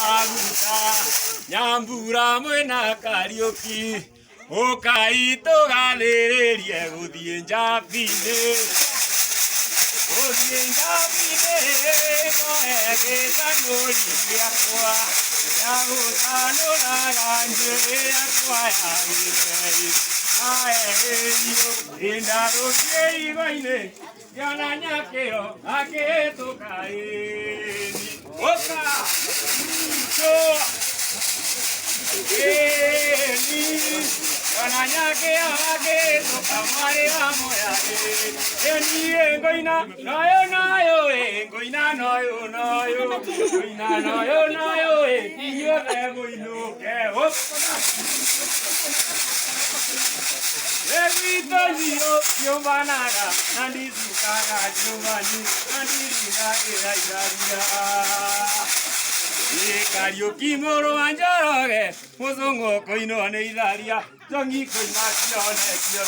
maguta nyambura mwena Kariuki ukai tugathiririe guthie njabine Gĩcanũri gĩakwa gĩa gũtanũraga njuĩrĩ yakwa ya gĩtheri aherio ĩndarũkie igo-inĩ ngĩona Nyakĩro akĩhĩtũka ĩni ũka ĩni ngĩona Nyakĩro akĩhĩtũka marĩ wa moya ĩni ngũina noyo ngũina noyo ngũina noyo inyuothe mũinũke gwitũ thiũ ciũmbanaga na ndicikaga nyũmbani na ndirigagĩra itharia Kariuki mũrũ wa Njoroge mũthũngũ kũinwo nĩ itharia Njong'i kũina cionekio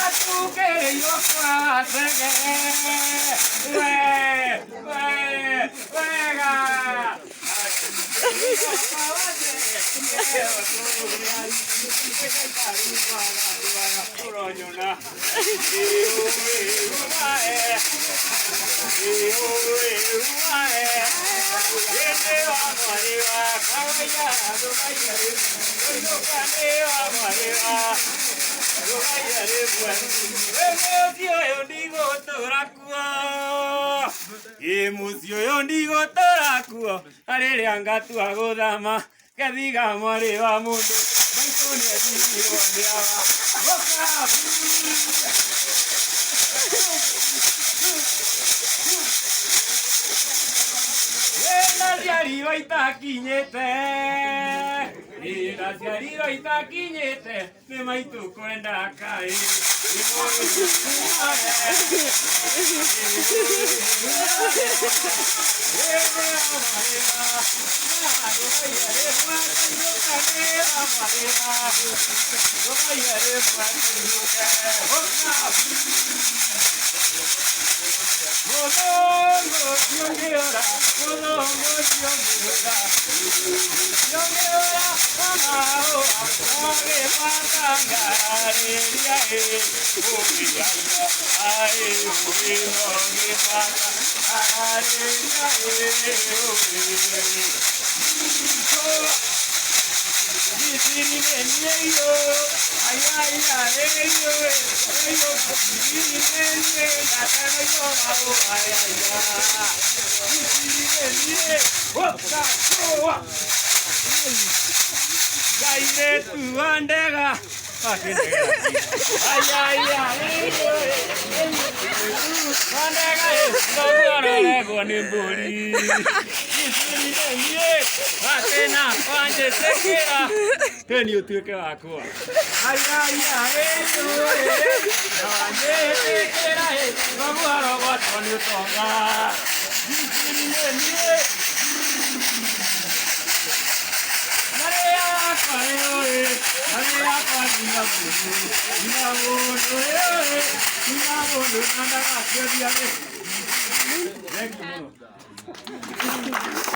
Atugereirwo kwa Thenge wega uronyona mucio yo ndigũtũra kuo rĩrĩa ngatua gũthama ngathiga mwarĩ wa mũndũ maitũ nĩethirwo nĩ awa Naciarirwo itakinyĩte naciarirwo itakinyĩte nĩ maitũ kwenda Ngai Gairetu andega andega ni mburi atena wanje sekera teni utuike wakwa wanje sekera babuaro gotwa ni utonga Thank you.